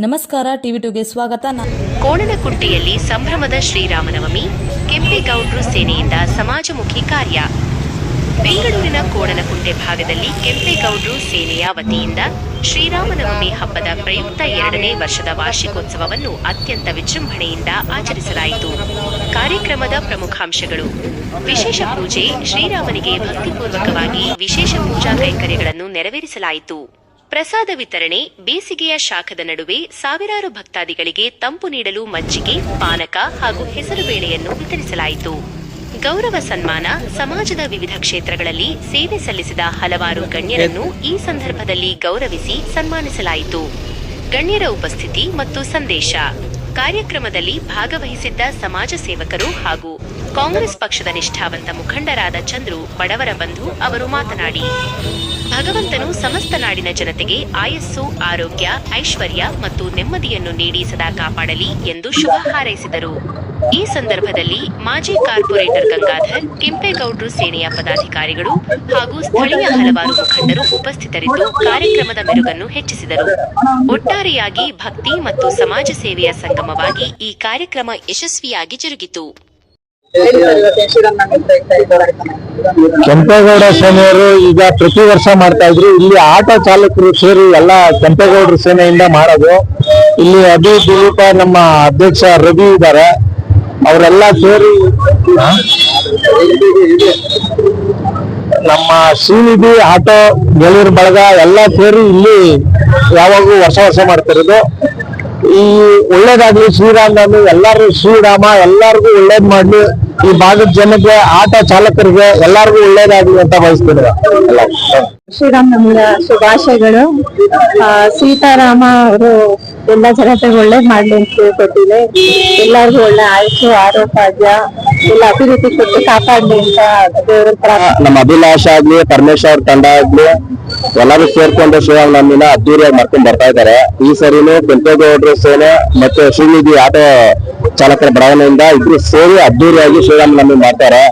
ನಮಸ್ಕಾರ ಟಿವಿ2ಗೆ ಸ್ವಾಗತ. ಕೋಣನಕುಂಟೆಯಲ್ಲಿ ಸಂಭ್ರಮದ ಶ್ರೀರಾಮನವಮಿ, ಕೆಂಪೇಗೌಡರು ಸೇನೆಯಿಂದ ಸಮಾಜಮುಖಿ ಕಾರ್ಯ. ಬೆಂಗಳೂರಿನ ಕೋಣನಕುಂಟೆ ಭಾಗದಲ್ಲಿ ಕೆಂಪೇಗೌಡರು ಸೇನೆಯ ವತಿಯಿಂದ ಶ್ರೀರಾಮನವಮಿ ಹಬ್ಬದ ಪ್ರಯುಕ್ತ 2ನೇ ವರ್ಷದ ವಾರ್ಷಿಕೋತ್ಸವವನ್ನು ಅತ್ಯಂತ ವಿಜೃಂಭಣೆಯಿಂದ ಆಚರಿಸಲಾಯಿತು. ಕಾರ್ಯಕ್ರಮದ ಪ್ರಮುಖಾಂಶಗಳು: ವಿಶೇಷ ಪೂಜೆ, ಶ್ರೀರಾಮನಿಗೆ ಭಕ್ತಿಪೂರ್ವಕವಾಗಿ ವಿಶೇಷ ಪೂಜಾ ಕೈಂಕರ್ಯಗಳನ್ನು ನೆರವೇರಿಸಲಾಯಿತು. ಪ್ರಸಾದ ವಿತರಣೆ, ಬೇಸಿಗೆಯ ಶಾಖದ ನಡುವೆ ಸಾವಿರಾರು ಭಕ್ತಾದಿಗಳಿಗೆ ತಂಪು ನೀಡಲು ಮಜ್ಜಿಗೆ, ಪಾನಕ ಹಾಗೂ ಹೆಸರುಬೇಳೆಯನ್ನು ವಿತರಿಸಲಾಯಿತು. ಗೌರವ ಸನ್ಮಾನ, ಸಮಾಜದ ವಿವಿಧ ಕ್ಷೇತ್ರಗಳಲ್ಲಿ ಸೇವೆ ಸಲ್ಲಿಸಿದ ಹಲವಾರು ಗಣ್ಯರನ್ನು ಈ ಸಂದರ್ಭದಲ್ಲಿ ಗೌರವಿಸಿ ಸನ್ಮಾನಿಸಲಾಯಿತು. ಗಣ್ಯರ ಉಪಸ್ಥಿತಿ ಮತ್ತು ಸಂದೇಶ. ಕಾರ್ಯಕ್ರಮದಲ್ಲಿ ಭಾಗವಹಿಸಿದ್ದ ಸಮಾಜ ಸೇವಕರು ಹಾಗೂ ಕಾಂಗ್ರೆಸ್ ಪಕ್ಷದ ನಿಷ್ಠಾವಂತ ಮುಖಂಡರಾದ ಚಂದ್ರು ಬಡವರ ಬಂಧು ಅವರು ಮಾತನಾಡಿ, ಭಗವಂತನು ಸಮಸ್ತ ನಾಡಿನ ಜನತೆಗೆ ಆಯಸ್ಸು, ಆರೋಗ್ಯ, ಐಶ್ವರ್ಯ ಮತ್ತು ನೆಮ್ಮದಿಯನ್ನು ನೀಡಿ ಸದಾ ಕಾಪಾಡಲಿ ಎಂದು ಶುಭ ಹಾರೈಸಿದರು. ಈ ಸಂದರ್ಭದಲ್ಲಿ ಮಾಜಿ ಕಾರ್ಪೊರೇಟರ್ ಗಂಗಾಧರ್, ಕೆಂಪೇಗೌಡರು ಸೇನೆಯ ಪದಾಧಿಕಾರಿಗಳು ಹಾಗೂ ಸ್ಥಳೀಯ ಹಲವಾರು ಮುಖಂಡರು ಉಪಸ್ಥಿತರಿದ್ದು ಕಾರ್ಯಕ್ರಮದ ಮೆರುಗನ್ನು ಹೆಚ್ಚಿಸಿದರು. ಒಟ್ಟಾರೆಯಾಗಿ ಭಕ್ತಿ ಮತ್ತು ಸಮಾಜ ಸೇವೆಯ ಸಂಗಮವಾಗಿ ಈ ಕಾರ್ಯಕ್ರಮ ಯಶಸ್ವಿಯಾಗಿ ಜರುಗಿತು. ಕೆಂಪೇಗೌಡ ಸೇನೆಯವರು ಈಗ ಪ್ರತಿ ವರ್ಷ ಮಾಡ್ತಾ ಇದ್ರು. ಇಲ್ಲಿ ಆಟೋ ಚಾಲಕರು ಸೇರಿ ಎಲ್ಲ ಕೆಂಪೇಗೌಡರ ಸೇನೆಯಿಂದ ಮಾಡೋದು. ಇಲ್ಲಿ ಅಭಿ ದಿಲೀಪ ನಮ್ಮ ಅಧ್ಯಕ್ಷ ರವಿ ಇದ್ದಾರೆ, ಅವರೆಲ್ಲ ಸೇರಿ ನಮ್ಮ ಶ್ರೀನಿಧಿ ಆಟೋ ಗೆಳೂರು ಬಳಗ ಎಲ್ಲ ಸೇರಿ ಇಲ್ಲಿ ಯಾವಾಗೂ ವರ್ಷ ಮಾಡ್ತಿರೋದು. ಈ ಒಳ್ಳೇದಾಗ್ಲಿ, ಶ್ರೀರಾಮನವಮಿ, ಎಲ್ಲಾರು ಶ್ರೀರಾಮ ಎಲ್ಲಾರ್ಗು ಒಳ್ಳೇದ್ ಮಾಡ್ಲಿ, ಈ ಭಾಗದ ಜನಕ್ಕೆ, ಆಟೋ ಚಾಲಕರಿಗೆ ಎಲ್ಲಾರ್ಗು ಒಳ್ಳೇದಾಗ್ಲಿ ಅಂತ ಬಯಸ್ತೀನಿ. ಶ್ರೀರಾಮನವಮಿಯ ಶುಭಾಶಯಗಳು. ಸೀತಾರಾಮ ಅವರು ಎಲ್ಲ ಜನತೆಗೆ ಒಳ್ಳೇದ್ ಮಾಡ್ಲಿ ಅಂತ ಕೇಳ್ಕೊಟ್ಟಿದೆ. ಎಲ್ಲಾರ್ಗು ಒಳ್ಳೆ ಆಯುಷು, ಆರೋಗ್ಯ ಎಲ್ಲ ಅಭಿವೃದ್ಧಿ ಕೊಟ್ಟು ಕಾಪಾಡ್ಲಿ ಅಂತ ದೇವರ ಪ್ರಾರ್ಥನೆ. ನಮ್ಮ ಅಭಿಲಾಷ ಆಗ್ಲಿ, ಪರಮೇಶ್ವರ್ ತಂಡ ಆಗ್ಲಿ, ಎಲ್ಲರೂ ಸೇರ್ಕೊಂಡು ಶ್ರೀರಾಮನವಮಿನ ಅದ್ದೂರಿಯಾಗಿ ಮಾಡ್ಕೊಂಡ್ ಬರ್ತಾ ಇದ್ದಾರೆ. ಈ ಸರಿನೂ ಕೆಂಪೇಗೌಡರ ಸೇನೆ ಮತ್ತೆ ಶ್ರೀನಿಧಿ ಆಟೋ ಚಾಲಕರ ಬಡಾವಣೆಯಿಂದ ಇಬ್ರು ಸೇರಿ ಅದ್ದೂರಿಯಾಗಿ ಶ್ರೀರಾಮನವಮಿ ಮಾಡ್ತಾರೆ.